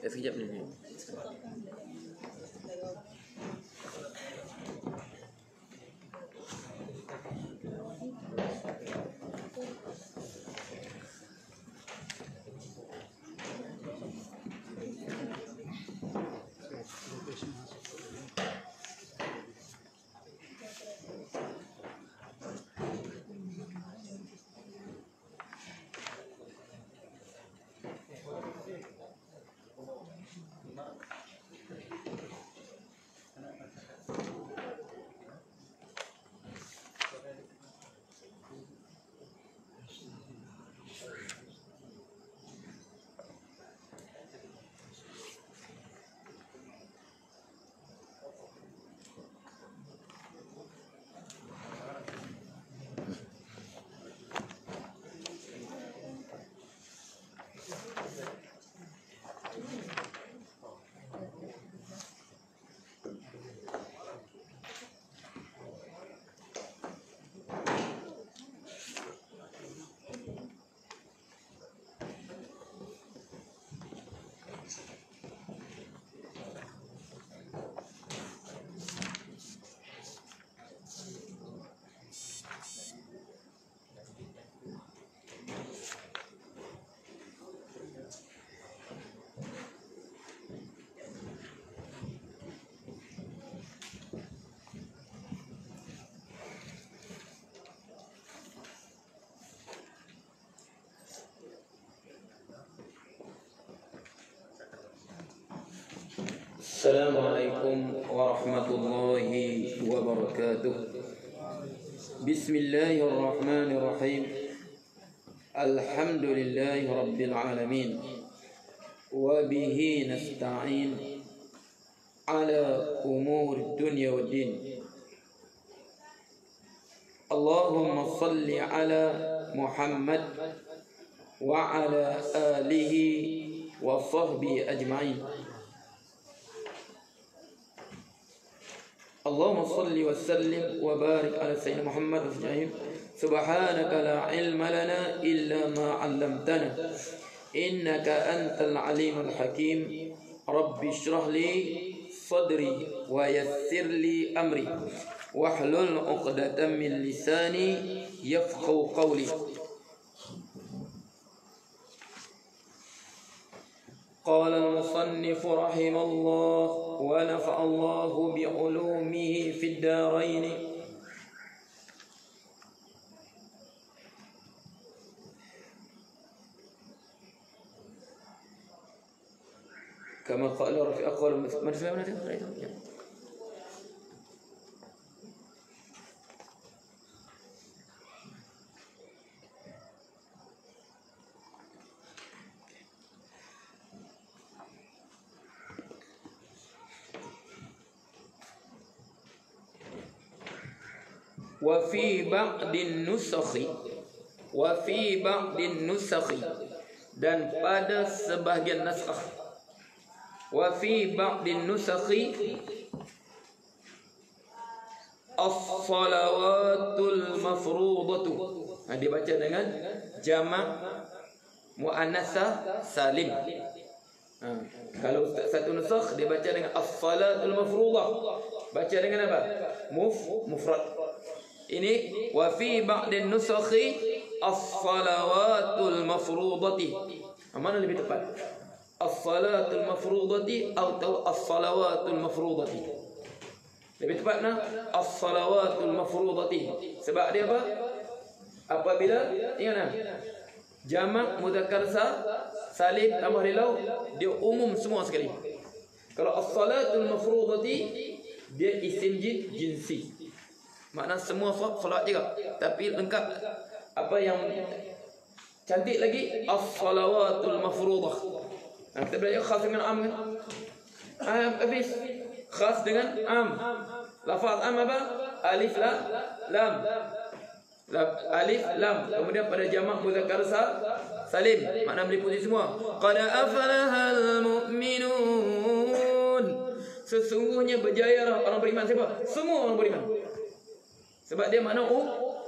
sekejap ni. Assalamualaikum warahmatullahi wabarakatuh. Bismillahirrahmanirrahim. Alhamdulillahi rabbil alamin. Wa bihi nasta'in ala umur dunya wad din. Allahumma salli ala Muhammad wa ala alihi wa sahbihi ajma'in. Allahumma salli wa sallim wa barik ala sayyidina Muhammad wa sallim. Subhanaka la ilma lana illa ma 'allamtana innaka antal alimul hakim. Rabbi shrah li sadri wa yassir li amri wahlul 'uqdatam min lisani yafqahu qawli. قال المصنف رحمه الله ونفع الله بعلومه في الدارين. كما قال رفيع أقوال wa fi ba'din nusakhi dan pada sebahagian naskah. Wa fi ba'din nusakhi as-salawatul mafrudatu. Dibaca dengan jamak muannasah salim. Kalau satu nusakh dia baca dengan as-salatul mafruḍah. Baca dengan apa? Mufrad. Ini wa fi ba'din nusakhi as-salawatul mafruḍati. Mana lebih tepat? As-salatul mafruḍati atau as-salawatul mafruḍati? Lebih tepatnya as-salawatul mafruḍati. Sebab dia apa? Apabila ingat jamak mudzakkar salim tambah lilau, dia umum semua sekali. Kalau as-salatul mafruḍati dia isim jinsi. Makna semua solat juga, tapi lengkap. Apa yang cantik lagi, as-salawatul mafruḍah. Kita belajar khas dengan am kan? Habis khas dengan am. Lafaz am apa? Alif lam. Alif lam. Kemudian pada jamak mudzakkar salim, makna meliputi semua. Qad aflahal mu'minun. Sesungguhnya berjaya orang beriman. Siapa? Semua orang beriman. Sebab dia makna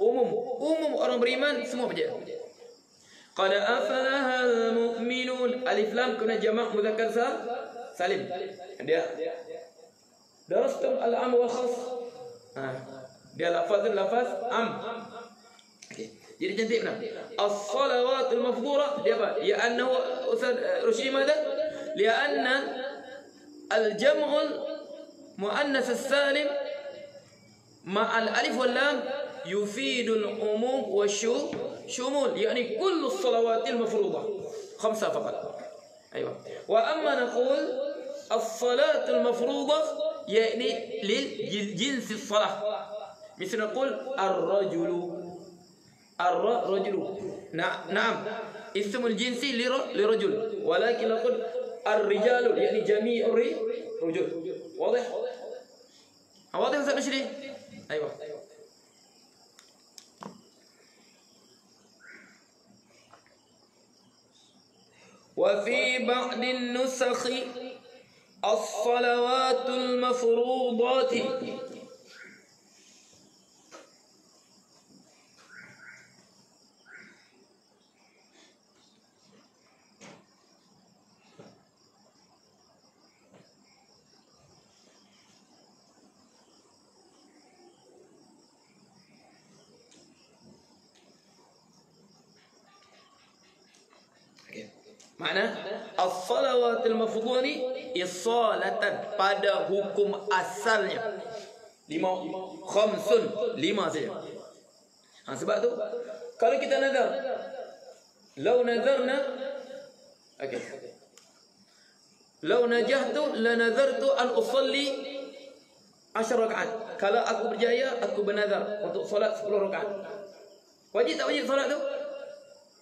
umum orang beriman semua berjaya. Qad aflahal mu'minun. Alif lam kena jamak mudzakkar salim. Dia darastum al-am wal khas. Dia lafaz am. Okey. Jadi cantik benar. As-salawatul mafdhurah dia apa? Ya annahu Ustaz Rushdi madza? Lianna al-jam'ul muannas as-salim ma'al alif wal lam yufidul umum wa shumul, yani kullu as-salawatil mafruḍah 5 faqat. Aywa. Wa amma naqul as-salatul mafruḍah yani lil jins as-salah. Misal naqul ar-rajulu na'am ismul jinsi lirajul, walakin naqul ar-rijalu yani jami'ur rujul. Wadah? Wadah Ustaz Rushdi? Aywa. وفي بعض النسخ الصلوات المفروضات. Makna as-salawatul mafdhulah ni isalatan pada hukum asalnya. 5 saja. Sebab tu kalau kita nazar, law nazarna, okey. Law najahtu la nazartu an usalli 10 rakaat. Kalau aku berjaya, aku bernazar untuk solat 10 rakaat. Wajib tak wajib solat tu?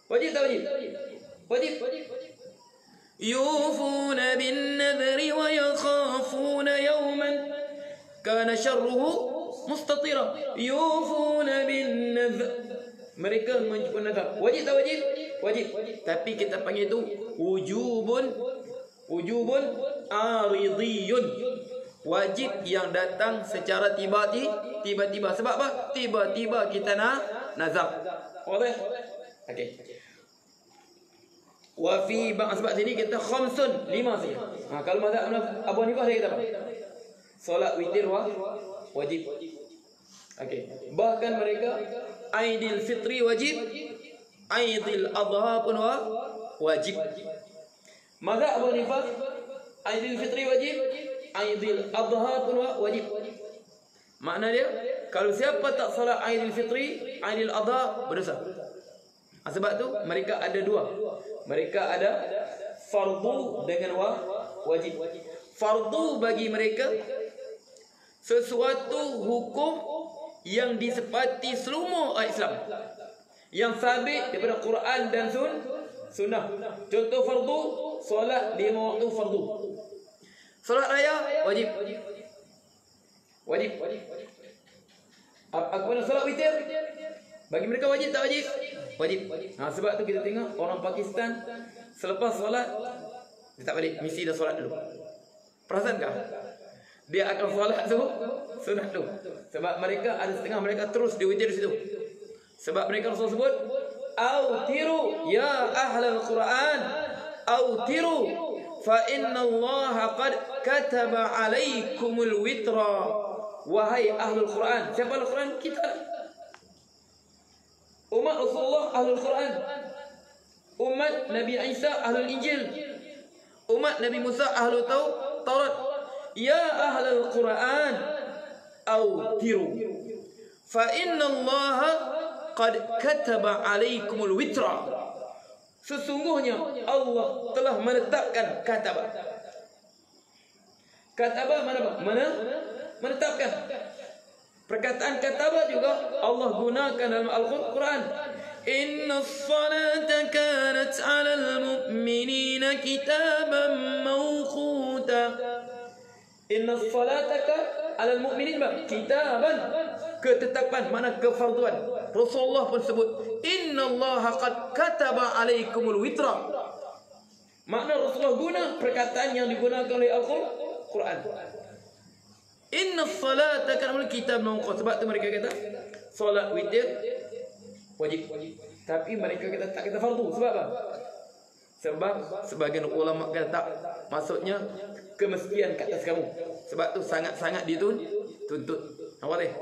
Wajib tak wajib? Wajib. يوفون بالنذر ويخافون يوما كان شره مستطيرا. يوفون بالنذر, mereka menjemput nazar. Wajib tak wajib? Wajib. Tapi kita panggil itu wujubun aridiyun. Wajib yang datang secara tiba-tiba. Sebab apa? Tiba-tiba kita nak nazar. Boleh? Okey. Wa fi sebab sini kita 5 saja. Kalau mazhab Abu Hanifah dia kata apa? Solat witir wajib. Okey. Bahkan mereka Aidil Fitri wajib, Aidil Adha pun wajib. Mazhab Abu Hanifah Aidil Fitri wajib, Aidil Adha pun wajib. Makna dia kalau siapa tak solat Aidil Fitri, Aidil Adha berdosa. Sebab tu mereka ada 2. Mereka ada fardu dengan wajib. Fardu bagi mereka sesuatu hukum yang disepati seluruh Islam, yang sabit daripada Quran dan sunnah. Contoh fardu, solat 5 waktu fardu. Solat raya wajib. Aku nak solat witir, bagi mereka wajib tak wajib? Wajib. Sebab tu kita tengok orang Pakistan selepas solat dia tak balik, mesti dah solat dulu. Perasan tak? Dia akan solat tu sunat tu. Sebab mereka ada setengah mereka terus di witir situ. Sebab mereka Rasul sebut autiru ya ahlal Quran, autiru fa inna Allah qad kataba alaikumul witra. Wahai ahlul Quran. Siapa ahlul Quran? Kita. Umat Rasulullah ahlul Quran, umat Nabi Isa ahlul Injil, umat Nabi Musa ahlul Taurat. Ya ahlul Quran autiru fa inna Allah qad kataba alaikumul witra. Sesungguhnya Allah telah menetapkan kataba. Kataba mana? Menetapkan. Perkataan kataba juga Allah gunakan dalam Al-Quran. Inna as-salata kanat 'alal mu'minina kitaban mawquta. Inna as-salata 'alal mu'minina kitaban, ketetapan, mana kefarduan. Rasulullah pun sebut inna Allah qad kataba 'alaikumul witra. Makna Rasulullah guna perkataan yang digunakan oleh Al-Quran. Inna salata kan kitab mawqut. Sebab tu mereka kata solat witir wajib. Tapi mereka tak kata fardu. Sebab apa? Sebab sebagian ulama kata tak, maksudnya kemestian kat atas kamu. Sebab tu sangat-sangat dituntut. Wadih?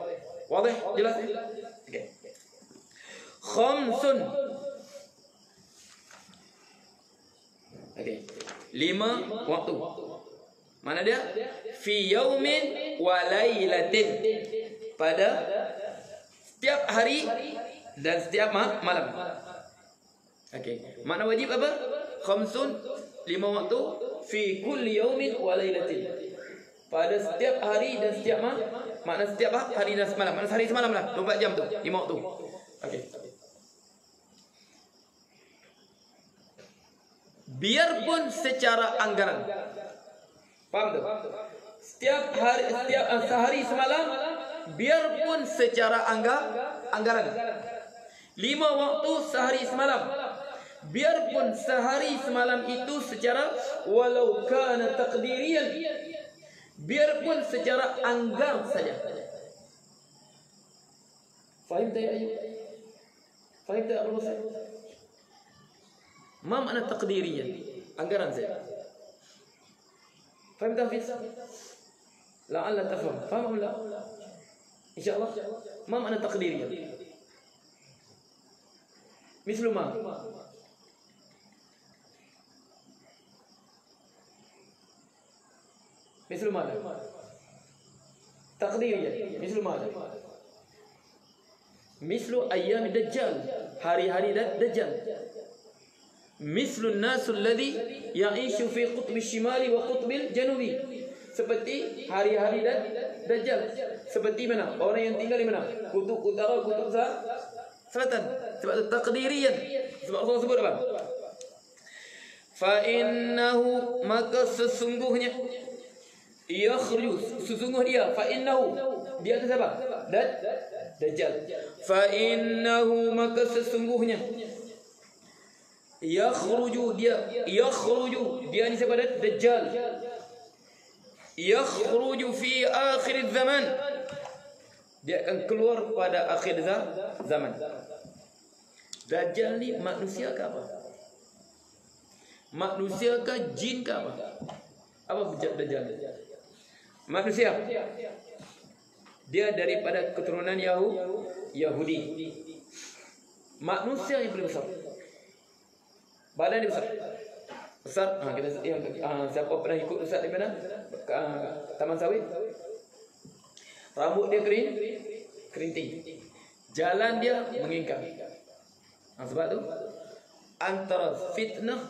Jelas? Okey. Khamsun. Okey. 5 waktu. Mana dia? Fi yaumin wa lailatin. Pada setiap hari dan setiap malam. Okey. Makna wajib apa? Khamsun, 5 waktu, fi kulli yaumin wa lailatin. Pada setiap hari dan setiap makna setiap hari dan semalam. Makna sehari semalam lah. 24 jam tu, 5 waktu. Okey. Biarpun secara anggaran. Faham tu? Setiap sehari semalam, biarpun secara anggaran. 5 waktu sehari semalam. Biarpun sehari semalam itu secara walau kana taqdiriyan, biarpun secara anggar saja. Faham tak ayat? Faham tak Rasul? Ma makna taqdiriyan? Anggaran saja. Faham tak Hafiz? La'alla tafham. Faham tak? InsyaAllah. Ma makna taqdiriyan? Mislu ma? Mislu ma? Taqdiriyan. Mislu ma? Mislu ayyam dajjal. Hari-hari dajjal. Mislu nasul ladhi ya'ishu fi qutbi shimali wa qutbil janubi. Seperti hari-hari dajjal. Seperti mana? Orang yang tinggal di mana? Kutub utara, kutub selatan. Sebab itu taqdiriyan. Sebab Allah sebut apa? Fa innahu, maka sesungguhnya, yakhruju, sesungguhnya dia, fa innahu, dia itu siapa? Dajjal. Fa innahu, maka sesungguhnya, yakhruju, dia ni siapa? Dajjal. Yakhruju fi akhir zaman, dia akan keluar pada akhir zaman. Dajjal ni manusia ke apa? Manusia ke jin ke apa? Apa Dajjal? Manusia. Dia daripada keturunan Yahudi. Manusia yang paling besar. Badan dia besar. Siapa pernah ikut Ustaz di mana? Taman Sawit. Rambut dia kerinting. Jalan dia mengingkar. Sebab tu antara fitnah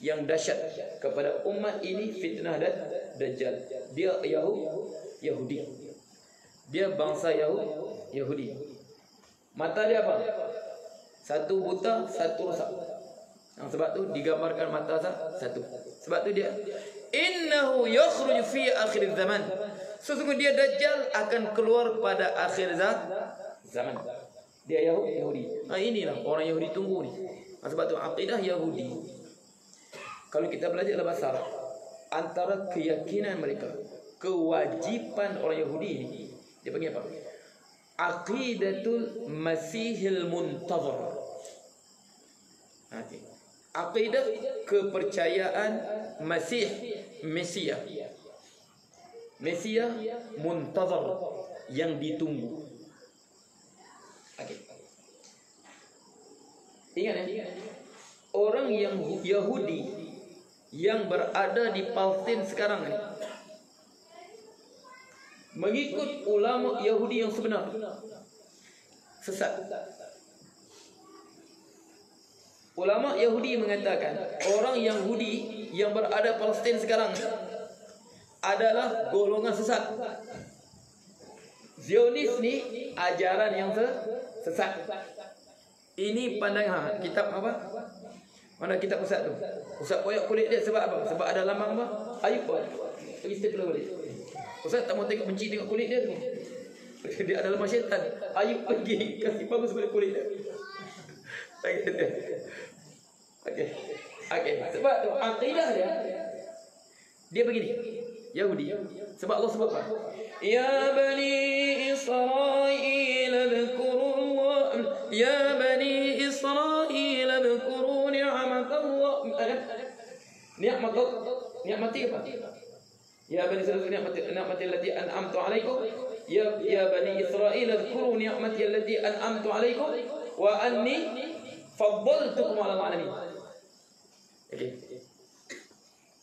yang dahsyat kepada umat ini, fitnah Dajjal. Dia Yahudi. Dia bangsa Yahudi. Mata dia apa? Satu buta, satu rosak. Sebab tu digambarkan mata satu. Sebab tu dia innahu yakhruju fi akhir zaman. Sesungguhnya dia Dajjal akan keluar pada akhir zaman. Dia Yahudi. Inilah orang Yahudi tunggu ni. Sebab tu akidah Yahudi, kalau kita belajar dalam bahasa Arab, antara keyakinan mereka, kewajipan orang Yahudi ni, dia panggil apa? Aqidatul Masihil Muntazar. Aqidah kepercayaan Masih, Mesia Muntazar, yang ditunggu. Ingat orang yang Yahudi yang berada di Palestin sekarang ini mengikut ulama Yahudi yang sebenar, sesat. Ulama Yahudi mengatakan orang Yahudi yang berada Palestin sekarang adalah golongan sesat. Zionis ni ajaran yang sesat. Ini pandangan kitab apa? Mana kitab Ustaz tu? Ustaz koyak kulit dia sebab apa? Sebab ada lambang apa? Ayub. Pergi stapler balik. Ustaz tak mau benci tengok kulit dia tu. Dia ada lambang syaitan. Ayub pergi kasih bagus pada kulit dia. Okey. Sebab tu akidah dia begini. Yahudi. Sebab Allah sebut apa? Ya bani Israil dzkurullah, ya bani Israil Ni'mati apa? Ya bani Israil ni'mati allati an'amtu 'alaikum ya bani Israil adhkuru ni'mati allati an'amtu 'alaikum wa anni faddaltukum 'alal 'alamin. Okey.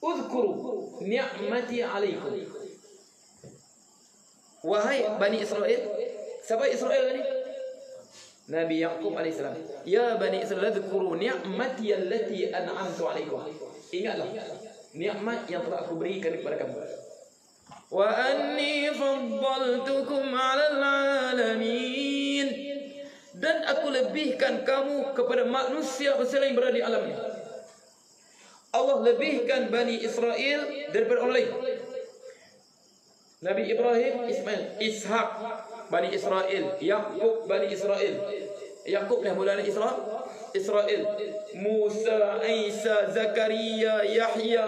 Udhkuru ni'mati 'alaikum. Wahai bani Israil, siapa Israil ni? Nabi Yaqub alaihissalam. Ya bani Israil adhkuru ni'mati allati an'amtu 'alaikum. Ingatlah nikmat yang telah aku berikan kepada kamu. Wa anni faddaltukum 'alal 'alamin. Dan aku lebihkan kamu kepada manusia yang berada di alam ini. Allah lebihkan Bani Israel daripada orang lain. Nabi Ibrahim, Ismail, Ishak, Bani Israel, Yaqub, Bani Israel. Yaqub lah mulanya Israel, Musa, Isa, Zakaria, Yahya,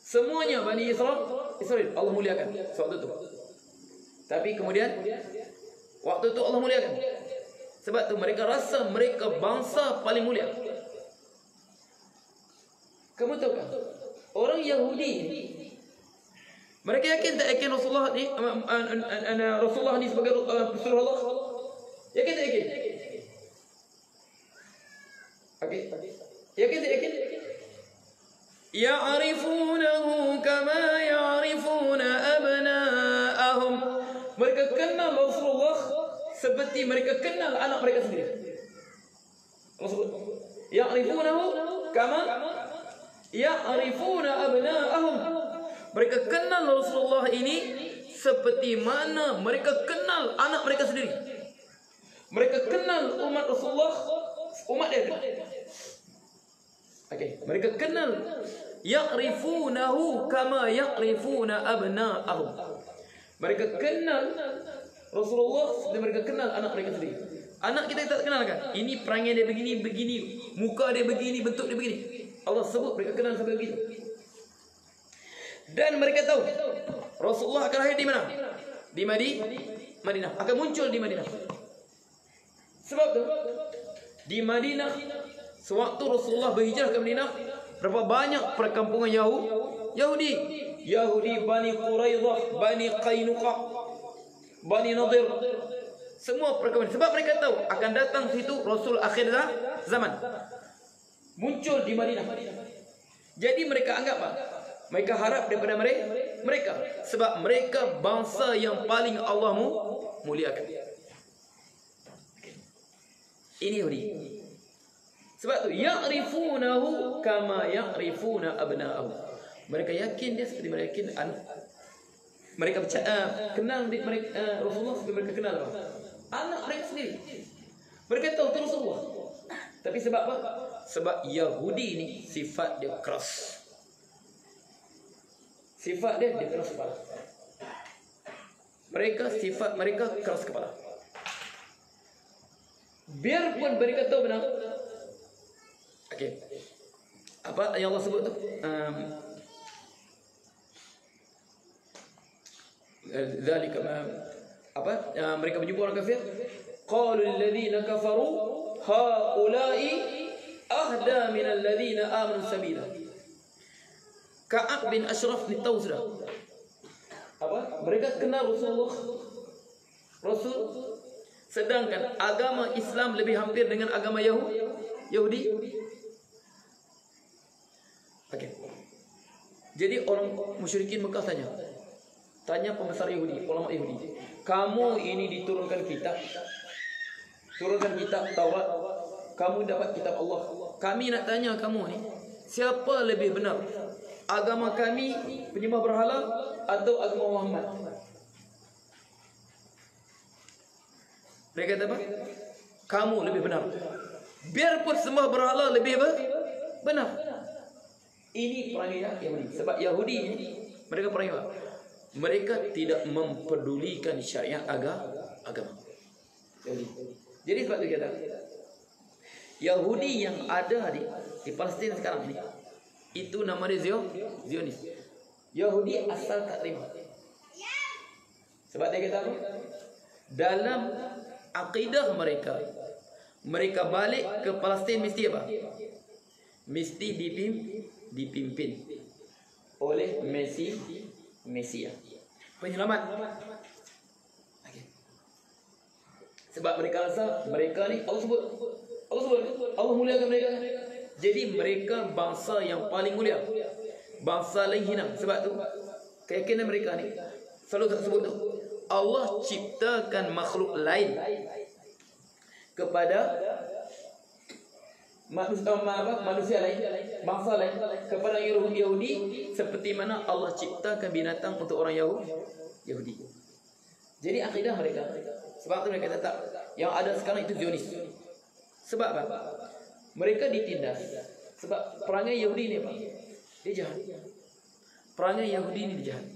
semuanya Bani Israel Allah muliakan waktu itu. Tapi kemudian waktu itu Allah muliakan. Sebab tu mereka rasa mereka bangsa paling mulia. Kamu tahu kan? Orang Yahudi ni, mereka yakin tak yakin Rasulullah ni Rasulullah ni sebagai Rasulullah Allah? Yakin tak yakin? Okey. Yakin tak yakin? Ya'rifunahu kama ya'rifuna abna'ahum. Mereka kenal Rasulullah seperti mereka kenal anak mereka sendiri. Rasulullah. Ya'rifunahu kama ya'rifuna abna'ahum. Mereka kenal Rasulullah ini seperti mana mereka kenal anak mereka sendiri. Mereka kenal umat Rasulullah, umat dia. Okey, mereka kenal ya'rifunahu kama ya'rifuna abna'ahum. Mereka kenal Rasulullah dan mereka kenal anak mereka sendiri. Anak kita tak kenal kan? Ini perangai dia begini, muka dia begini, bentuk dia begini. Allah sebut mereka kenal sampai begitu. Dan mereka tahu Rasulullah akan lahir di mana? Di Madinah. Akan muncul di Madinah. Sebab tu di Madinah, sewaktu Rasulullah berhijrah ke Madinah, berapa banyak perkampungan Yahudi, Bani Quraidah, Bani Qainuqa, Bani Nadir, semua perkampungan. Sebab mereka tahu akan datang situ Rasul akhir zaman, muncul di Madinah. Jadi mereka anggap apa? Mereka harap daripada mereka. Sebab mereka bangsa yang paling Allah muliakan. Ini Yahudi. Sebab tu ya'rifunahu kama ya'rifuna abna'ahum. Mereka yakin dia seperti mereka yakin anak. Mereka kenal mereka Rasulullah seperti mereka kenal anak mereka sendiri. Mereka tahu itu Rasulullah. Tapi sebab apa? Sebab Yahudi ni sifat dia keras. Sifat dia keras kepala. Sifat mereka keras kepala. Biarpun mereka tahu benar. Okey. Apa yang Allah sebut tu? Zalika apa? Mereka berjumpa orang kafir. Qalu alladhina kafaru haula'i ahda min alladhina amanu sabila. Ka'ab bin Ashraf ni tahu sudah. Apa? Mereka kenal Rasulullah. Sedangkan agama Islam lebih hampir dengan agama Yahudi. Okey. Jadi orang musyrikin Mekah tanya pembesar Yahudi, ulama Yahudi, kamu ini diturunkan kitab Taurat, kamu dapat kitab Allah. Kami nak tanya kamu ni, siapa lebih benar? Agama kami penyembah berhala atau agama Muhammad? Mereka kata apa? Kamu lebih benar. Biarpun sembah berhala lebih benar. Ini perangai Yahudi. Sebab Yahudi ini mereka perangai apa? Mereka tidak mempedulikan syariat agama. Jadi sebab itu kata Yahudi yang ada di Palestin sekarang ni, itu nama dia Zionis. Yahudi asal tak terima. Sebab dia kata apa? Dalam akidah mereka balik ke Palestin mesti apa? mesti dipimpin oleh Mesia, penyelamat. Okay. Sebab mereka rasa mereka ni Allah muliakan mereka. Jadi mereka bangsa yang paling mulia, bangsa lain hina. Sebab tu keyakinan mereka ni selalu tersebut tu, Allah ciptakan makhluk lain kepada manusia lain, bangsa lain, kepada Yahudi, seperti mana Allah ciptakan binatang untuk orang Yahudi. Jadi akidah mereka. Sebab tu mereka tetap yang ada sekarang itu Zionis. Sebab apa? Mereka ditindas. Sebab perangai Yahudi ni apa? Dia jahat. Perangai Yahudi ni dia jahat.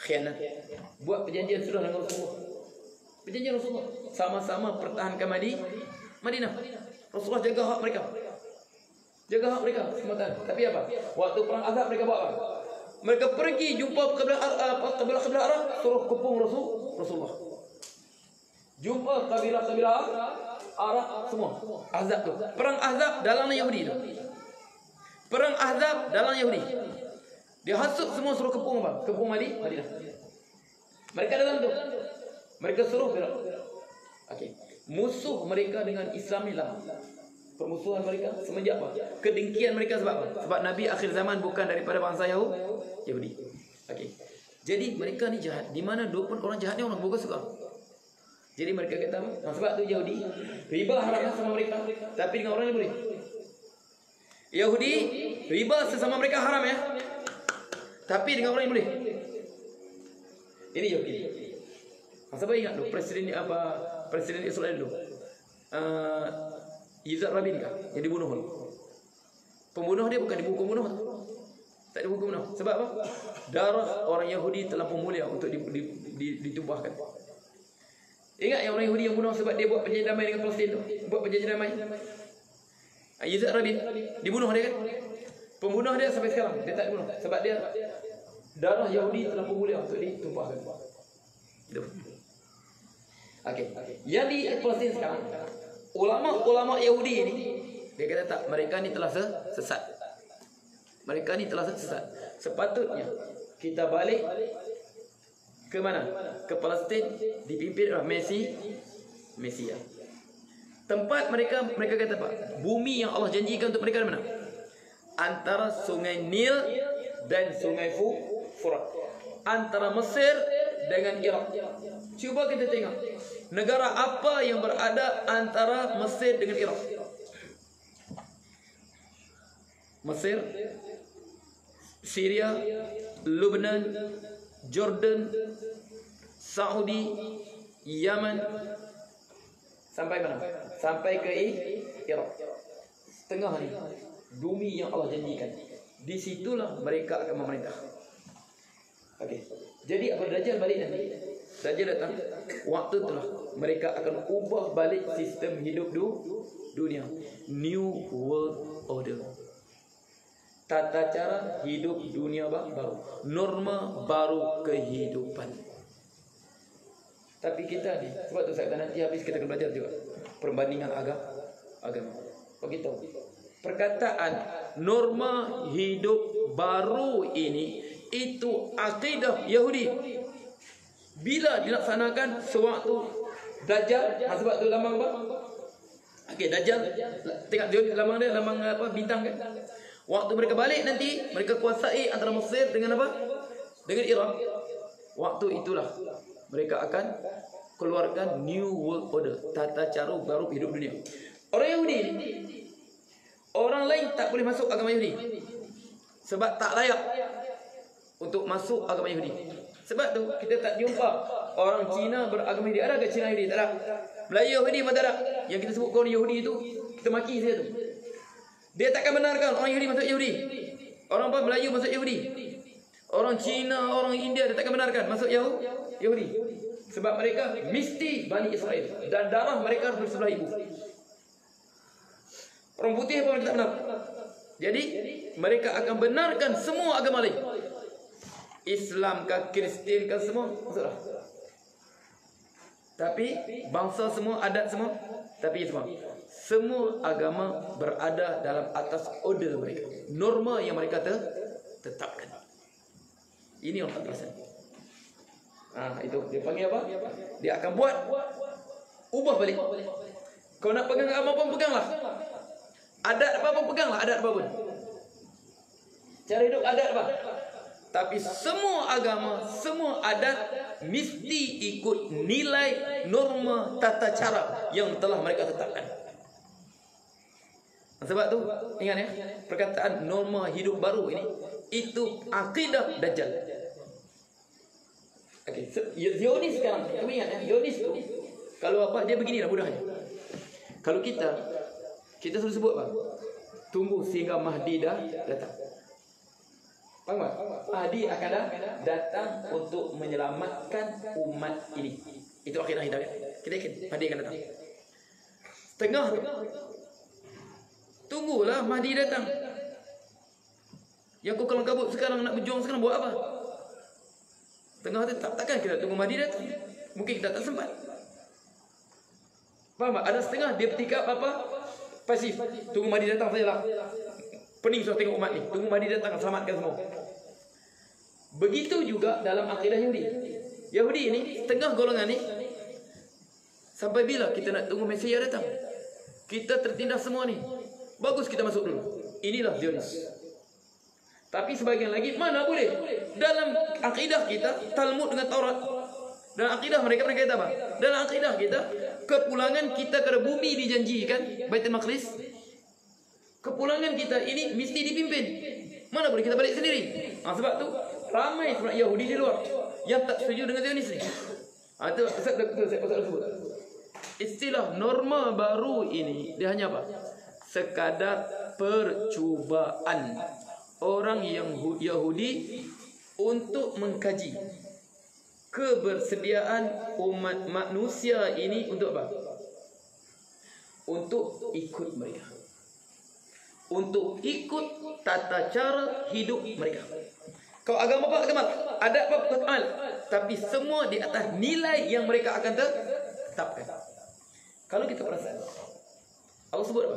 Khianat. Buat perjanjian sudah dengan Rasulullah. Perjanjian Rasulullah. Sama-sama pertahankan Madinah. Rasulullah jaga hak mereka. Jaga hak mereka semata. Tapi apa? Waktu perang Ahzab mereka buat apa? Mereka pergi jumpa kabilah Arab, suruh kepung Rasulullah. Jumpa kabilah Arab semua. Ahzab tu. Perang Ahzab dalam Yahudi tu. Perang Ahzab dalam Yahudi. Dia hasut semua, suruh kepung apa? Kepung Madinah. Mereka dalam tu. Mereka suruh berak. Okey. Musuh mereka dengan Islam ni lama. Permusuhan mereka semenjak apa? Kedengkian mereka sebab apa? Sebab Nabi akhir zaman bukan daripada bangsa Yahudi. Okey. Jadi mereka ni jahat. Di mana pun orang jahat ni orang boga suka. Jadi mereka kata apa? Sebab tu Yahudi riba haram sama mereka, tapi dengan orang ni boleh. Yahudi riba sesama mereka haram ya. Tapi dengan orang ni boleh. Ini Yahudi. Siapa ingat tu presiden Israel dulu? Yitzhak Rabin kah? Yang dibunuh. Pembunuh dia bukan dibunuh bunuh. Tak dibunuh bunuh. Sebab apa? Darah orang Yahudi terlampau mulia untuk ditumpahkan. Ingat yang orang Yahudi yang bunuh sebab dia buat perjanjian damai dengan Palestin tu. Buat perjanjian damai. Yitzhak Rabin dibunuh dia kan? Pembunuh dia sampai sekarang dia tak dibunuh sebab dia darah Yahudi terlampau mulia untuk ditumpahkan. Itu. Okey. Yang di Palestin sekarang, ulama-ulama Yahudi ini dia kata tak, mereka ni telah sesat. Mereka ni telah sesat. Sepatutnya kita balik ke mana? Ke Palestin dipimpin oleh Mesia. Tempat mereka kata apa? Bumi yang Allah janjikan untuk mereka di mana? Antara Sungai Nil dan Sungai Furat. Antara Mesir dengan Iraq. Cuba kita tengok negara apa yang berada antara Mesir dengan Iraq? Mesir, Syria, Lebanon, Jordan, Saudi, Yaman, sampai mana? Sampai ke Iraq. Tengah ni bumi yang Allah janjikan. Di situlah mereka akan memerintah. Okey. Jadi apa Dajjal balik nanti? Dajjal datang, waktu itulah mereka akan ubah balik sistem hidup dunia. New World Order. Tata cara hidup dunia baru. Norma baru kehidupan. Tapi kita ni, sebab tu saya kata nanti habis kita akan belajar juga perbandingan agama. Begitu. Perkataan norma hidup baru ini itu akidah Yahudi. Bila dilaksanakan sewaktu Dajjal, sebab tu lambang apa? Okey, Dajjal tengok dia lambang dia lambang apa? Bintang kan. Waktu mereka balik nanti mereka kuasai antara Mesir dengan apa? Dengan Iraq. Waktu itulah mereka akan keluarkan New World Order, tata cara baru hidup dunia. Orang Yahudi, orang lain tak boleh masuk agama Yahudi sebab tak layak untuk masuk agama Yahudi. Sebab tu kita tak jumpa orang Cina beragama Yahudi. Ada ke Cina Yahudi? Tak ada. Melayu Yahudi pun tak ada. Yang kita sebut kaum Yahudi itu kita maki saja tu. Dia takkan benarkan orang Yahudi masuk Yahudi. Orang apa Melayu masuk Yahudi. Orang Cina, orang India dia takkan benarkan masuk Yahudi. Sebab mereka mesti Bani Israel dan darah mereka harus bersebelah ibu. Orang putih pun tak benar. Jadi mereka akan benarkan semua agama lain. Islam kah, Kristian kah, semua masuklah. Tapi bangsa semua, adat semua, tapi semua semua agama berada dalam atas order mereka, norma yang mereka tetapkan. Ini yang 14%. Itu dia panggil apa? Dia akan ubah balik. Kau nak pegang agama pun peganglah. Adat apa pun peganglah, adat apa pun. Cara hidup adat apa? Tapi semua agama, semua adat mesti ikut nilai, norma, tata cara yang telah mereka tetapkan. Sebab tu ingat ya, perkataan norma hidup baru ini, itu akidah Dajjal. Okey, Zionis sekarang, kamu ingat ya, Zionis tu kalau apa dia beginilah mudahnya. Kalau kita selalu sebut apa? Tunggu sehingga Mahdi dah datang. Faham tak? Mahdi akan datang untuk menyelamatkan umat ini. Itu akidah kita kan? Kita yakin Mahdi akan datang. Tengah tu, tunggulah Mahdi datang. Yang kau kelam kabut sekarang nak berjuang sekarang buat apa? Tengah tu takkan kita tunggu Mahdi datang. Mungkin kita tak sempat. Faham tak? Ada setengah dia bertikap apa? Pasif. Tunggu Mahdi datang sajalah. Pening sudah tengok umat ni. Tunggu Mahdi datang selamatkan semua. Begitu juga dalam akidah Yahudi. Yahudi ini setengah golongan ni, sampai bila kita nak tunggu Mesia datang? Kita tertindas semua ni. Bagus kita masuk dulu. Inilah Zionis. Tapi sebagian lagi mana boleh. Dalam akidah kita Talmud dengan Taurat. Dalam akidah mereka kata apa? Dalam akidah kita kepulangan kita ke bumi dijanjikan Baitul Maqdis. Kepulangan kita ini mesti dipimpin. Mana boleh kita balik sendiri? Sebab tu ramai sebenarnya Yahudi di luar yang tak setuju dengan Zionis ni. Itu saya sebut. Istilah norma baru ini dia hanya apa? Sekadar percubaan orang yang Yahudi untuk mengkaji kebersediaan umat manusia ini untuk apa? Untuk ikut mereka. Untuk ikut tata cara hidup mereka. Kau agama apa agama? Adat apa amal? Tapi semua di atas nilai yang mereka akan tetapkan. Kalau kita perasan, Allah sebut apa?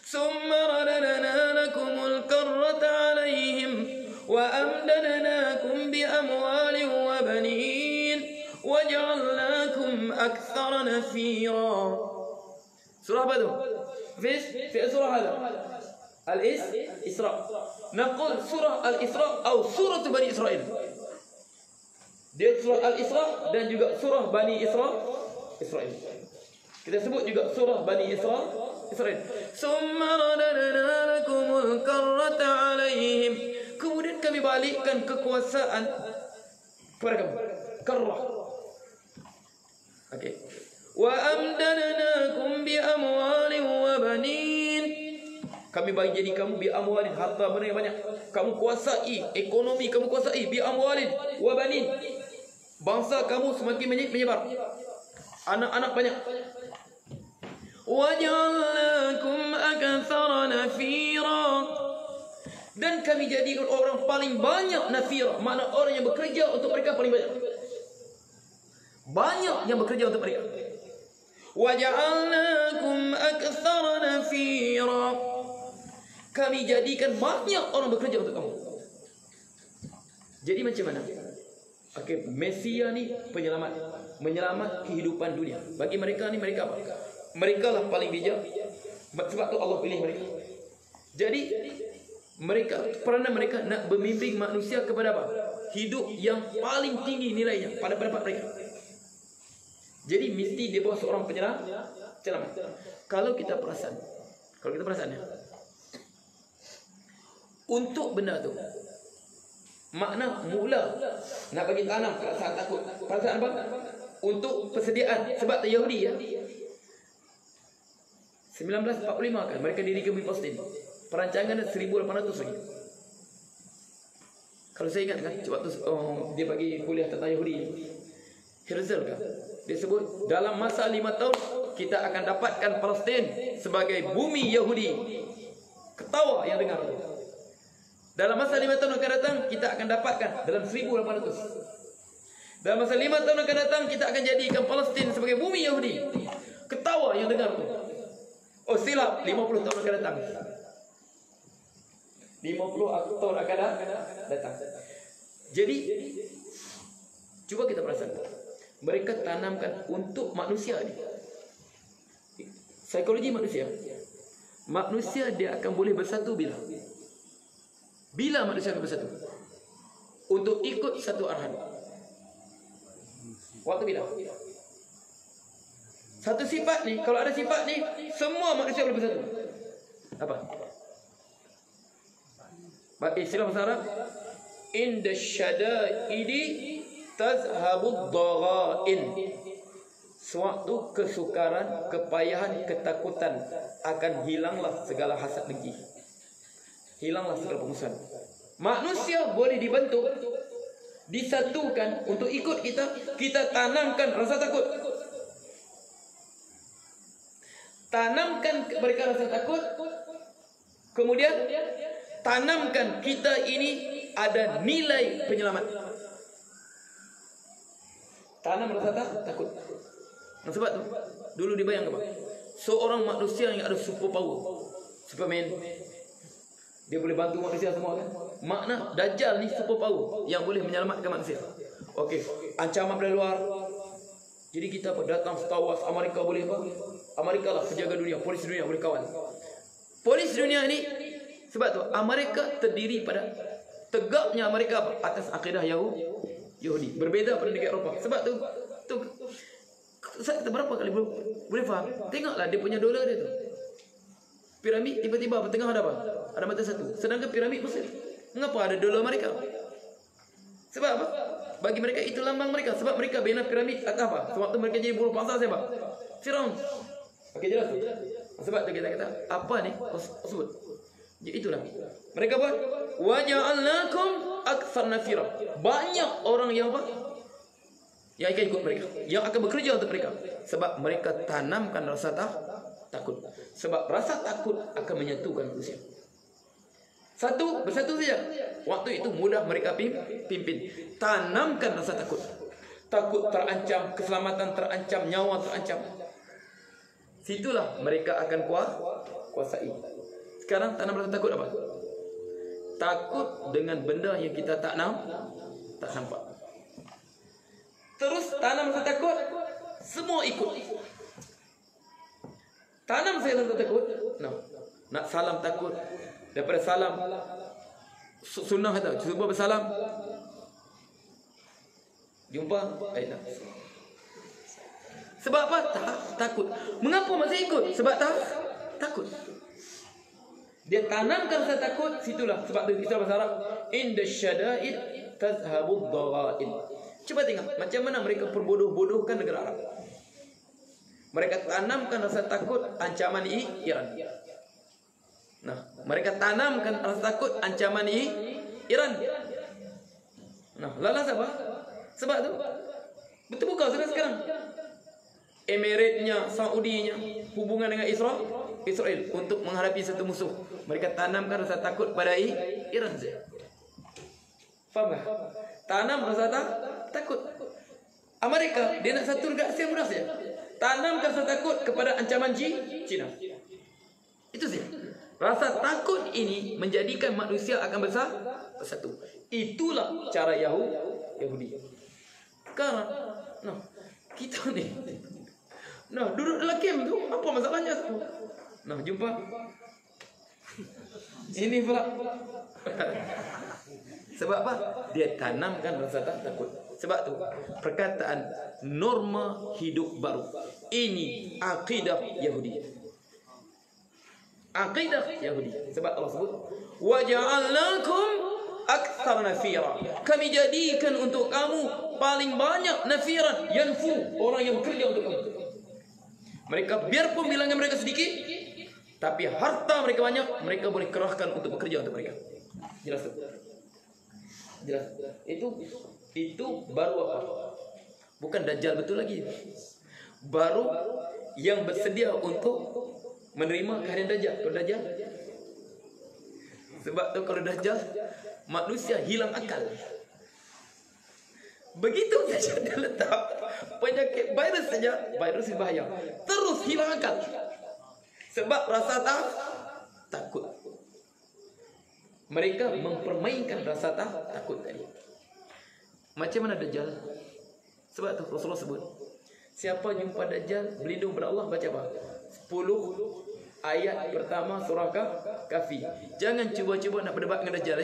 Summa radadna lakumul karrata alaihim wa amdadnakum bi amwalin wa banin wa ja'alnakum aktsara nafira. Surah apa tu? في surah هذا الإسراء. نقول surah Al-Isra atau surah Bani Israel. Dia surah Al-Isra dan juga surah Bani Israel. Kita sebut juga surah Bani Israel. Summa radadna lakumul karrata alaihim. Kemudian kami balikkan kekuasaan kepada kamu. Karrah. Okey. Wa amdadnakum bi amwalin wa banin. Kami bagi jadi kamu bi amwalin, harta benda yang banyak. Kamu kuasai ekonomi, kamu kuasai bi amwalin wa banin. Bangsa kamu semakin menyebar. Anak-anak banyak. Wa ja'alnakum aktsara nafira. Dan kami jadikan orang paling banyak nafira, makna orang yang bekerja untuk mereka paling banyak. Banyak yang bekerja untuk mereka. وَجَعَلْنَاكُمْ أَكْثَرَ نَفِيرًا. Kami jadikan banyak orang bekerja untuk kamu. Jadi macam mana? Okey, Mesia ni penyelamat, menyelamat kehidupan dunia. Bagi mereka ni, mereka apa? Mereka lah paling bijak. Sebab tu Allah pilih mereka. Jadi mereka, peranan mereka nak membimbing manusia kepada apa? Hidup yang paling tinggi nilainya pada pendapat mereka. Jadi mesti dia bawa seorang penyelamat. Kalau kita perasan ya, untuk benda tu, makna mula nak bagi tanam perasaan takut. Perasaan apa? Untuk persediaan. Sebab tu Yahudi ya, 1945 kan mereka dirikan bumi Palestin. Perancangan 1800 lagi. Kalau saya ingat kan, waktu dia bagi kuliah tentang Yahudi, Herzl kan, dia sebut dalam masa 5 tahun kita akan dapatkan Palestin sebagai bumi Yahudi. Ketawa yang dengar. Dalam masa 5 tahun akan datang kita akan dapatkan dalam 1800. Dalam masa 5 tahun akan datang kita akan jadikan Palestin sebagai bumi Yahudi. Ketawa yang dengar tu. Oh silap, 50 tahun akan datang. 50 tahun akan datang. Jadi coba kita perasakan, mereka tanamkan untuk manusia ni. Psikologi manusia. Manusia dia akan boleh bersatu bila manusia akan bersatu untuk ikut satu arahan. Waktu bila? Satu sifat ni, kalau ada sifat ni, semua manusia boleh bersatu. Apa? Istilah bahasa Arab, inda syada'idi tazhabud dhaghain. Sewaktu kesukaran, kepayahan, ketakutan, akan hilanglah segala hasad dengki, hilanglah segala permusuhan. Manusia boleh dibentuk, disatukan untuk ikut kita. Kita tanamkan rasa takut, tanamkan mereka rasa takut, kemudian tanamkan kita ini ada nilai penyelamat. Tanam rasa takut. Nah, sebab tu dulu dibayangkan apa? Seorang manusia yang ada super power, Superman, dia boleh bantu manusia semua kan? Makna Dajjal ni super power yang boleh menyelamatkan manusia. Okey, ancaman dari luar. Jadi kita apa? Datang Star Wars, Amerika boleh apa? Amerika lah penjaga dunia, polis dunia boleh kawan. Polis dunia ni, sebab tu Amerika terdiri pada tegaknya Amerika apa? Atas akidah Yahudi. Berbeza pada negara Eropah. Sebab tu kita berapa kali boleh faham? Tengoklah dia punya dolar dia tu. Piramid tiba-tiba tengah ada apa? Ada mata satu. Sedangkan piramid Mesir, mengapa ada dolar mereka? Sebab apa? Bagi mereka itu lambang mereka. Sebab mereka bina piramid atas apa? Sewaktu mereka jadi buruh paksa siapa? Firaun. Okey, jelas tu. Sebab tu kita kata apa ni? Sebut. Itulah. Mereka buat wa ja'alnakum aktsar nafira. Banyak orang yang apa? Yang akan ikut mereka, yang akan bekerja untuk mereka. Sebab mereka tanamkan rasa takut. Sebab rasa takut akan menyatukan manusia. Bersatu saja. Waktu itu mudah mereka pimpin. Tanamkan rasa takut. Takut terancam, keselamatan terancam, nyawa terancam. Situlah mereka akan kuasai. Sekarang tanam rasa takut apa? Takut dengan benda yang kita tak nampak. Terus tanam rasa takut, semua ikut. Tanam saya rasa takut. Nak salam takut. Daripada salam sunnah kata, cuba bersalam. Jumpa sebab apa? Takut. Mengapa masih ikut? Sebab takut. Dia tanamkan rasa takut, situlah. Sebab tu istilah bahasa Arab, inda syada'id tazhabud dhaghain. Cuba tengok macam mana mereka perbodoh-bodohkan negara Arab. Mereka tanamkan rasa takut, ancaman Iran. Nah, mereka tanamkan rasa takut, ancaman Iran. Nah, lalas apa? Sebab tu betul bukan sekarang Emiratnya, Saudinya hubungan dengan Israel untuk menghadapi satu musuh. Mereka tanamkan rasa takut pada Iran saja. Faham tak? Tanam rasa takut. Amerika dia nak satu dekat Asia mudah saja. Tanamkan rasa takut kepada ancaman China. Itu saja. Rasa takut ini menjadikan manusia akan bersatu. Itulah cara Yahudi. Sekarang, kita ni, duduk dalam camp tu, apa masalahnya? Jumpa. Ini pula. Sebab apa? Dia tanamkan rasa takut. Sebab tu perkataan norma hidup baru. Ini akidah Yahudi. Akidah Yahudi. Sebab Allah sebut wa ja'alnakum aktsar nafira. Kami jadikan untuk kamu paling banyak nafiran, yanfu, orang yang bekerja untuk kamu. Mereka biarpun bilangan mereka sedikit, tapi harta mereka banyak, mereka boleh kerahkan untuk bekerja untuk mereka. Jelas tak? Jelas. Itu baru apa? Bukan Dajjal betul lagi. Baru yang bersedia untuk menerima kehadiran Dajjal. Kalau Dajjal, sebab tu kalau Dajjal, manusia hilang akal. Begitu saja dia letak penyakit virus saja, virus bahaya, terus hilang akal. Sebab rasa takut. Mereka mempermainkan rasa takut tadi. Macam mana Dajjal? Sebab tu Rasulullah sebut, siapa jumpa Dajjal berlindung pada Allah, baca apa? 10 ayat pertama surah Kahfi. Jangan cuba-cuba nak berdebat dengan Dajjal.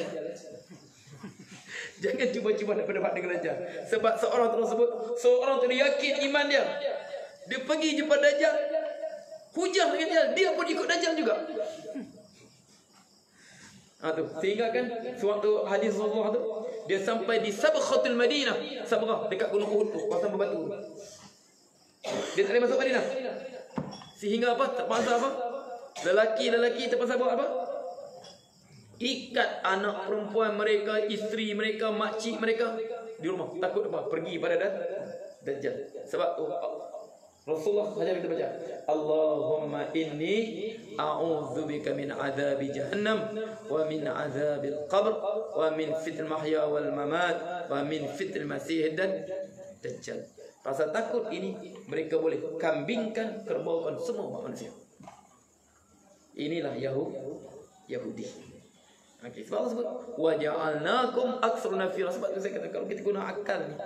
Jangan cuba-cuba nak berdebat dengan Dajjal. Sebab seorang tersebut, seorang tu yakin iman dia. Dia pergi jumpa Dajjal, hujah dengan dia pun ikut Dajjal juga. Tu, sehingga kan sewaktu hadis Rasulullah tu, dia sampai di Sabkhatul Madinah, Sabkhah dekat Gunung Uhud tu, kawasan berbatu. Dia tak boleh masuk Madinah. Sehingga apa? Terpaksa apa? Lelaki terpaksa buat apa? Ikat anak perempuan mereka, isteri mereka, makcik mereka di rumah. Takut apa? Pergi pada Dajjal. Sebab tu Rasulullah ajar kita baca, Allahumma inni a'udzubika min azabi jahannam wa min azabil qabr wa min fitnil mahya wal mamat wa min fitnil masih dajjal. Rasa takut ini mereka boleh kambingkan, kerbaukan semua manusia. Inilah Yahudi. Okey, sebab Allah sebut wa ja'alnakum aktsara nafira. Sebab tu saya kata kalau kita guna akal ni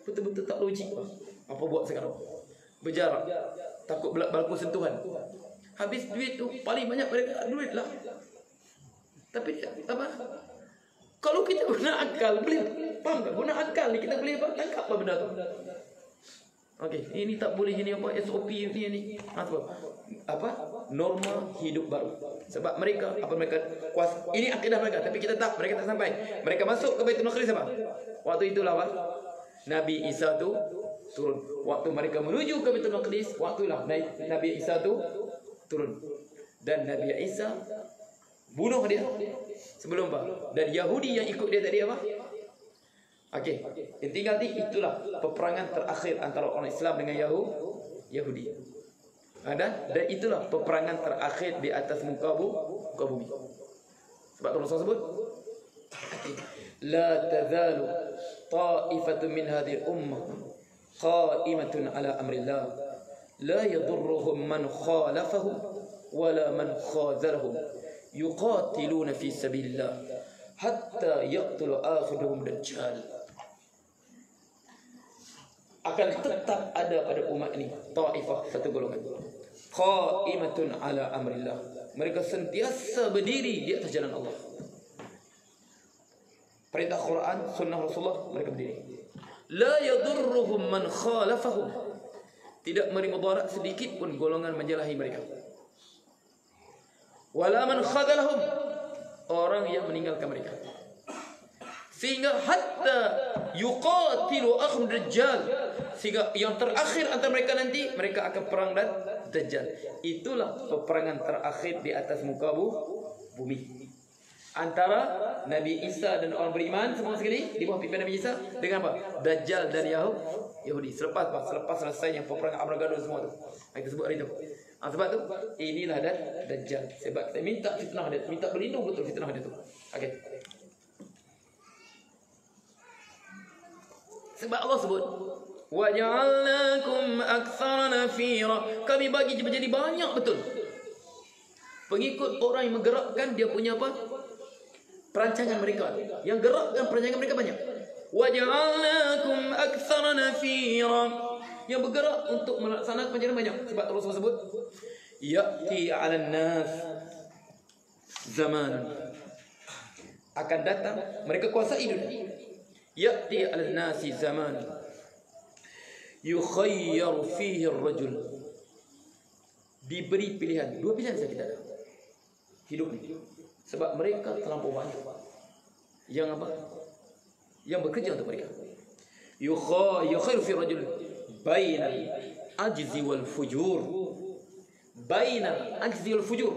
betul-betul tak logik apa buat sekarang. Berjarak, takut berlaku sentuhan. Habis duit tu paling banyak mereka duit lah. Tapi apa? Kalau kita guna akal, boleh faham tak? Guna akal ni kita boleh tangkap apa benda tu. Okey, ini tak boleh ini apa SOP ni. Sebab apa? Norma hidup baru. Sebab mereka apa mereka kuasa, ini akidah mereka, tapi kita tak, mereka tak sampai. Mereka masuk ke Baitul Maqdis apa? Waktu itulah apa? Nabi Isa tu turun. Waktu mereka menuju ke Baitul Maqdis, waktulah Nabi Isa tu turun. Dan Nabi Isa bunuh dia sebelum apa? Dan Yahudi yang ikut dia tadi apa? Okey, yang tinggal ni itulah peperangan terakhir antara orang Islam dengan Yahudi. Dan itulah peperangan terakhir di atas muka bumi. Sebab Rasulullah sebut, la tazalu ta'ifatun min hadhihi ummah qa'imatun ala amrillah la yadurruhum man khalafahum wala man khazalahum yuqatiluna fi sabilillah hatta yaqtulu akhiruhum dajjal. Akan tetap ada pada umat ini ta'ifah, satu golongan, qa'imatun ala amrillah, mereka sentiasa berdiri di atas jalan Allah. Perintah Quran, sunnah Rasulullah, mereka berdiri. La yadurruhum man khalafahum, tidak memberi mudarat sedikit pun golongan menjelahi mereka. Wala man khadalahum, orang yang meninggalkan mereka. Sehingga hatta yuqatilu akhir dajjal, sehingga yang terakhir antara mereka nanti mereka akan perang dan Dajjal. Itulah peperangan terakhir di atas muka bumi antara Nabi Isa dan orang beriman semua sekali di bawah pimpinan Nabi Isa dengan apa? Dajjal dan Yahudi. Selepas apa? Selepas selesainya peperangan Armageddon semua tu. Kita sebut hari tu. Sebab tu inilah Dajjal. Sebab kita minta fitnah dia, minta berlindung betul fitnah dia tu. Okey. Sebab Allah sebut wa ja'alnakum aktsara nafira, kami bagi menjadi banyak betul pengikut orang yang menggerakkan dia punya apa? Perancangan mereka. Yang gerakkan perancangan mereka banyak. Wa ja'alnakum aktsara nafira, yang bergerak untuk melaksanakan perancangan banyak. Sebab Rasulullah sebut ya'ti 'alan nas zaman, akan datang mereka kuasai dunia. Ya'ti 'alan nasi zaman yukhayyaru fihi ar-rajul, diberi pilihan, dua pilihan saja kita ada hidup ni. Sebab mereka terlampau banyak yang apa? Yang bekerja untuk mereka. Yukhayyaru fihi ar-rajul baina ajzi wal fujur, baina ajzi wal fujur,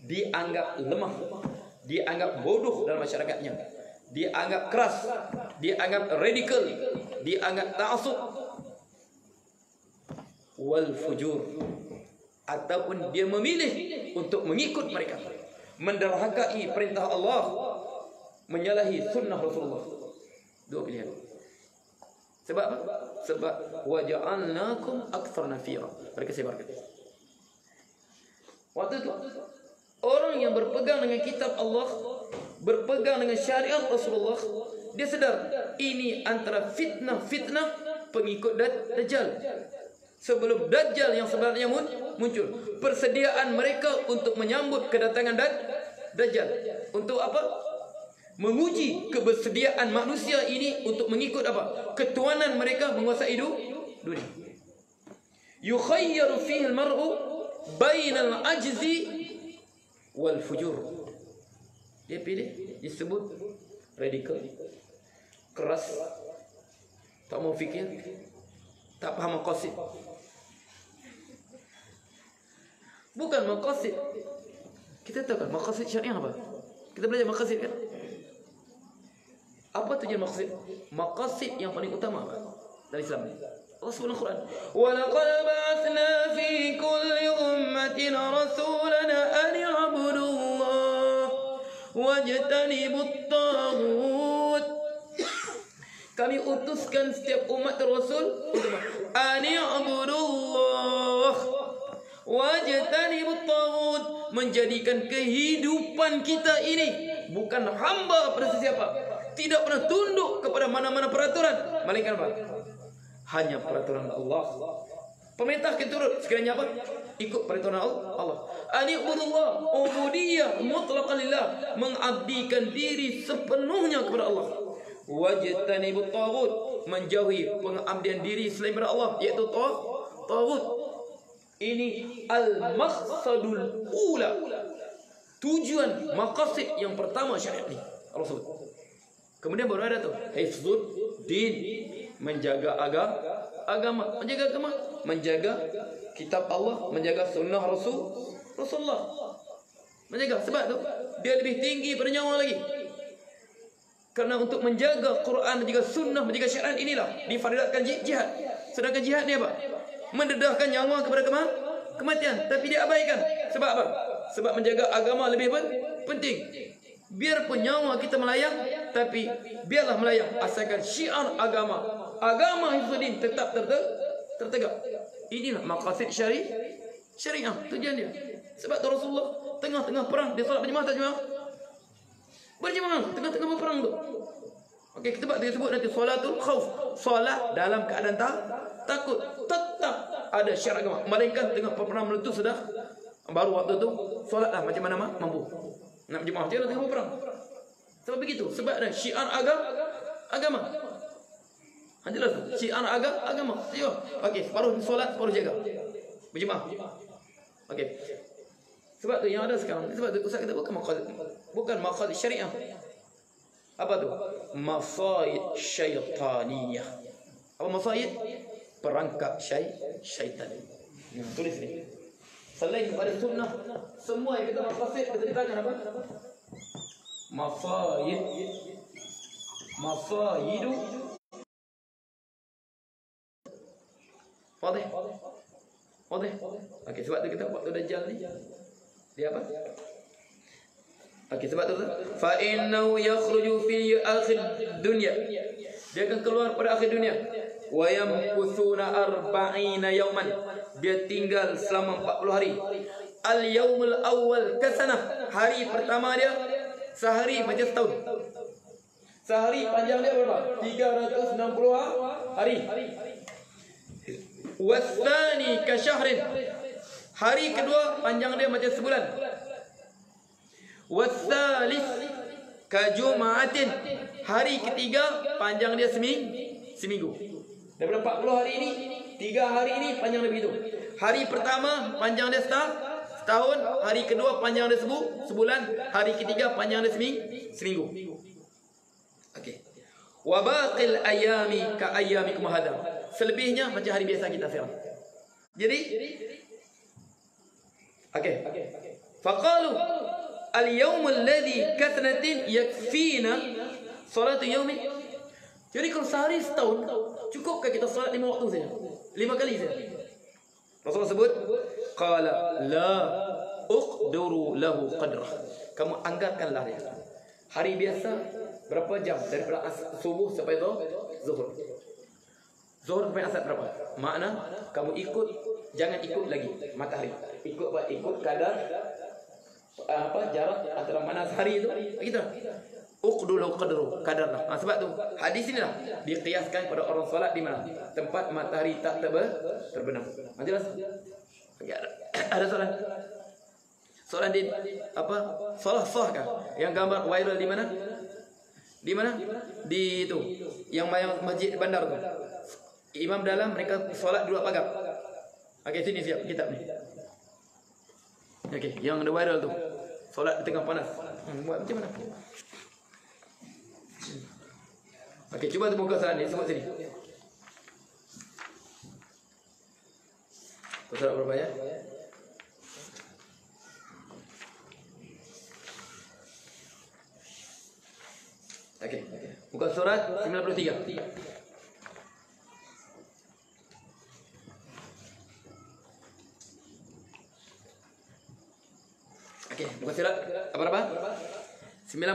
dianggap lemah, dianggap bodoh dalam masyarakatnya, dianggap keras, dianggap radikal, dianggap ta'assub, wal fujur, ataupun dia memilih untuk mengikut mereka, menderhakai perintah Allah, menyalahi sunnah Rasulullah. Dua pilihan. Sebab apa? Sebab wa ja'alnakum aktsara nafira, mereka sebarkan. Waktu itu orang yang berpegang dengan kitab Allah, berpegang dengan syariat Rasulullah, dia sedar ini antara fitnah pengikut Dajjal. Sebelum Dajjal yang sebenarnya muncul, persediaan mereka untuk menyambut kedatangan Dajjal. Untuk apa? Menguji kebersediaan manusia ini untuk mengikut apa? Ketuanan mereka menguasai dunia. Yukhayyaru fihi al-mar'u bainal ajzi wal fujur. Dia pilih, disebut radikal, keras, tak mau fikir, tak paham maqasid. Bukan maqasid. Kita tahu kan maqasid syariah apa? Kita belajar maqasid kan? Apa tujuan maqasid? Maqasid yang paling utama apa? Dari Islam. Allah sebut dalam Quran, "Wa laqad ba'atsna fi kulli ummatin rasulana an i'budu Allah wajtanibut taghut." Kami utuskan setiap umat Rasul untuk an i'budu Allah wajtanibut taghut, menjadikan kehidupan kita ini bukan hamba pada siapa, tidak pernah tunduk kepada mana-mana peraturan, melainkan apa? Hanya peraturan Allah. Pemerintah kita turut sekiranya apa? Ikut peraturan Allah. Ani'budullah, ubudiyah mutlaqan lillah, mengabdikan diri sepenuhnya kepada Allah. Wajtanibut taghut, menjauhi pengabdian diri selain daripada Allah, iaitu taghut. Ini al-maqsadul ula, tujuan maqasid yang pertama syariat ini Allah sebut. Kemudian baru ada tu hifzud din, menjaga agama, menjaga kitab Allah, menjaga sunnah Rasulullah, menjaga. Sebab tu dia lebih tinggi pada nyawa lagi. Kerana untuk menjaga Quran, menjaga sunnah, menjaga syariat inilah difadilatkan jihad. Sedangkan jihad ni apa? Mendedahkan nyawa kepada kematian, tapi dia abaikan. Sebab apa? Sebab menjaga agama lebih penting. Biarpun nyawa kita melayang, tapi biarlah melayang asalkan syiar agama Hifzuddin tetap tertegak. Inilah maqasid syariah, tujuan dia. Sebab tu Rasulullah tengah-tengah perang, dia solat berjemaah tak jemaah? Berjemaah tengah-tengah perang tu. Okey, sebab dia sebut nanti solatul khauf, solat dalam keadaan takut. Tetap ada syiar agama. Melainkan tengah perang meletus sudah, baru waktu tu solatlah macam mana mampu. Nak berjemaah je tengah perang. Sebab begitu, sebab ada syiar agama. Jelas tak? Syiar agama. Ya. Okey, separuh solat, separuh jaga. Berjemaah. Okey. Sebab tu yang ada sekarang, sebab tu Ustaz kata bukan maqasid syariah. Apa tu? Masaid syaitaniyah. Apa masaid? Perangkap syaitan. Tulis ni. Selain daripada sunnah, semua yang kita maqasid kita letakkan apa? Masaidu. Fadih. Okey, sebab tu kita waktu Dajjal ni dia apa? Okey, sebab tu fa innahu yakhruju fi akhir dunya. Dia akan keluar pada akhir dunia. Wa yamkuthuna 40 yawman. Dia tinggal selama 40 hari. Al-yaumul awwal kasanah. Hari pertama dia sehari macam setahun. Sehari panjang dia berapa? 360 hari. Wasani kasyahrin. Hari kedua panjang dia macam sebulan. Wasalis kajumaatin. Hari ketiga panjang dia seminggu. Daripada 40 hari ini, 3 hari ini panjang dia begitu. Hari pertama panjang dia setahun, hari kedua panjang dia sebulan, hari ketiga panjang dia seminggu. Okey. Wa baqil ayami ka ayamikum hadha. Selebihnya macam hari biasa kita sekarang. Jadi okey. Faqalu al-yawm alladhi kathnatin yakfina salatu yawmi. Jadi kalau sehari setahun, cukupkah kita salat 5 waktu saja? 5 kali saja. Rasulullah sebut, qala la uqduru lahu qadrah. Kamu anggarkanlah dia. Hari biasa berapa jam daripada subuh sampai zuhur? Zuhur sampai asar berapa? Makna kamu ikut, jangan ikut lagi matahari. Ikut apa? Ikut kadar jarak antara panas hari itu. Gitu. Uqdulu qadru, kadarlah. Sebab tu hadis inilah diqiyaskan pada orang solat di mana? Tempat matahari tak terbenam. Jelas? Ada soalan? Soalan di apa? Solat sah kah? Yang gambar viral di mana? Di mana? Di itu. Yang masjid bandar tu. Imam dalam, mereka solat dua pagar. Okey, sini siap kitab ni. Okey, yang ada viral tu. Solat di tengah panas. Buat macam mana? Okey, cuba tu buka soalan ni, sebut sini. Soalan berapa ya? Okey. Buka surat 93. Okey, buka surat apa? 93.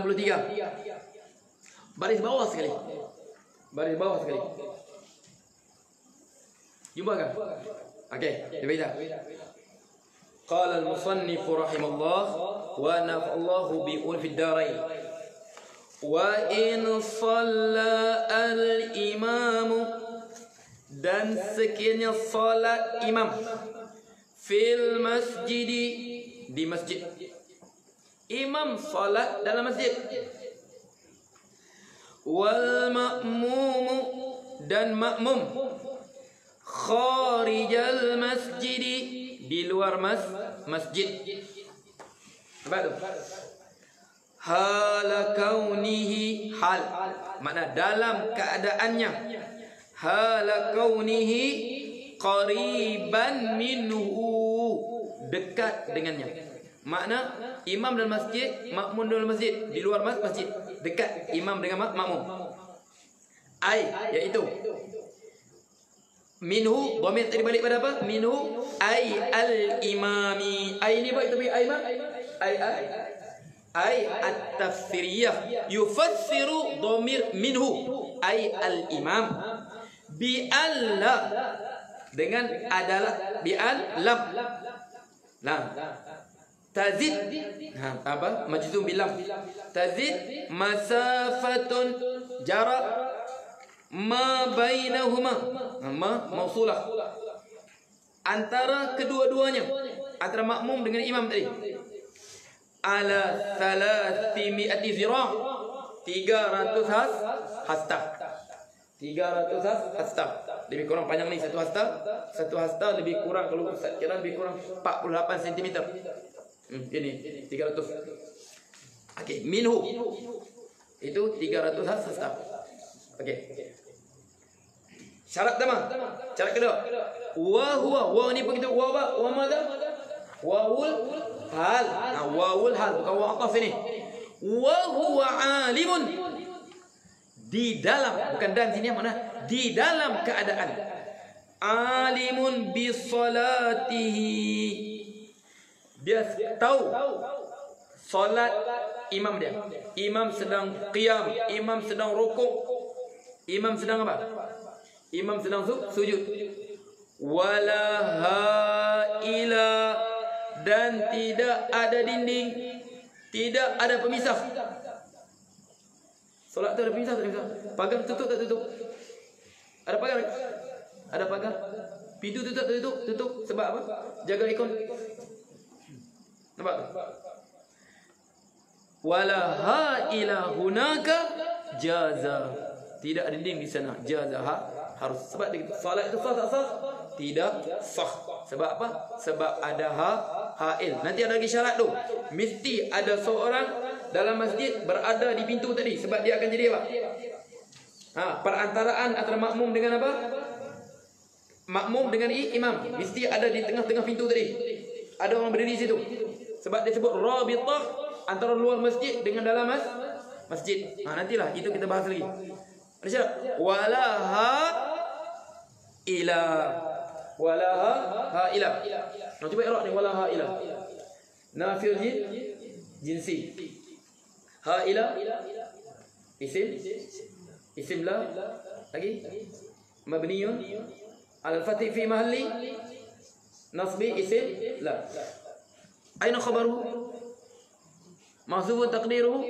Baris bawah sekali. Baris bawah sekali. Jumpa kan? Okey, dibaca. Qala al-musannif rahimahullah wa nafa'allahu bi ulfid darain. Wa in shalla al-imamu, dan sekiranya salat imam fil masjidi, di masjid. Imam salat dalam masjid. Wal ma'mumu, dan makmum kharijal masjidi, di luar masjid. Apa tu? Hala kaunihi, hal makna dalam keadaannya, hala kaunihi qariban minhu, dekat dengannya. Makna imam dalam masjid, makmum dalam masjid, di luar masjid, dekat imam dengan makmum. Ai, iaitu minhu, dhamir tadi balik pada apa? Minhu ai al-imami. Ai ni baik tapi ai mak ai at-tafsiriyah yufassiru dhamir minhu ai al-imam bi alla, dengan adalah bi al-lam, lam tazid, apa? Majzum bil lam. Tazid masafatun, jarak ma bainahuma, mausulah, antara kedua-duanya, antara makmum dengan imam tadi. Ala 300 zira', 300 hasta. 300 hasta. Lebih kurang panjang ni satu hasta. Satu hasta lebih kurang, kalau kira lebih kurang 48 cm. Ini 300. Okey, minhu itu 300 hasta. Okey. Syarat pertama. Syarat kedua. Wa huwa, wa ni begitu, wa apa? Wa madza? Wawul hal. Wawul hal, bukan wa aqaf ini. Wa huwa alimun, di dalam, bukan dan sini mana? Di dalam keadaan. Alimun bi salatihi, dia tahu solat imam dia. Imam sedang qiyam, imam sedang rukuk, imam sedang apa? Imam sedang sujud. Wala haila, dan tidak ada dinding, tidak ada pemisah. Solat tu ada pemisah tak pemisah? Pagar tutup tak tutup? Ada pagar? Ada pagar? Pintu tutup tak tutup? Tutup. Sebab apa? Jaga ikon. Nampak? Wala haila hunaka jaza, tidak ada dinding di sana. Jaza, harus. Sebab solat itu sah tak sah? Tidak sah. Sebab apa? Sebab ada hail. Nanti ada lagi syarat tu. Mesti ada seorang dalam masjid berada di pintu tadi. Sebab dia akan jadi apa? Perantaraan antara makmum dengan apa? Makmum dengan imam. Mesti ada di tengah-tengah pintu tadi. Ada orang berdiri di situ. Sebab dia sebut rabitah, antara luar masjid dengan dalam masjid. Nantilah itu kita bahas lagi. Ada syarat? Walaha ila, walaha ila. Cuba i'rab ni, walaha ila. Nafil jinsi. Ha ila isim, isim la lagi mabniyun al-fathi fi mahalli nasbi isim la. Aina khabaruhu? Mahzufun taqdiruhu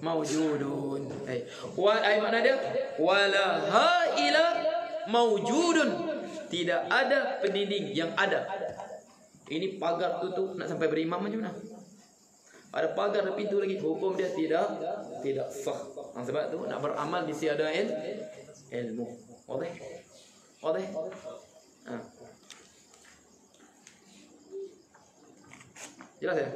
mawjudun. Ay makna dia wala haila mawjudun. Tidak ada pendinding yang ada. Ini pagar tutup nak sampai berimam macam mana? Ada pagar ada pintu lagi, hukum dia tidak sah. Sebab tu nak beramal di tiada ilmu. Okey? Okey? Jelas ya?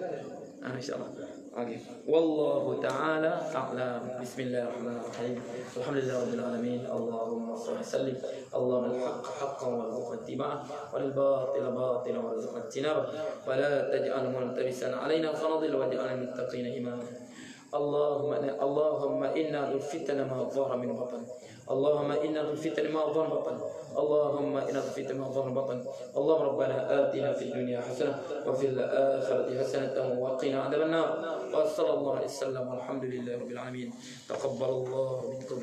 InsyaAllah. Okay. Wallahu ta'ala a'lam. Bismillahirrahmanirrahim. Alhamdulillahirabbil alamin. Allahumma shalli wa sallim. Allahumma al-haqqa haqqan warzuqna ittiba'ah wal batila batilan warzuqna ijtinabah wa la taj'al multabisan 'alaina fanadil waj'al al-muttaqina imama. Allahumma inna dhul-fitna ma dhahara min batan. Allahumma inna dhul-fitna ma dhahara min batan. Allahumma inna dhul-fitna ma dhahara min batan. Allahumma rabbana atina fid dunya hasanah wa fil akhirati hasanatan wa qina adhaban nar. Wa sallallahu alaihi wasallam walhamdulillahi rabbil alamin. Taqabbalallahu minkum.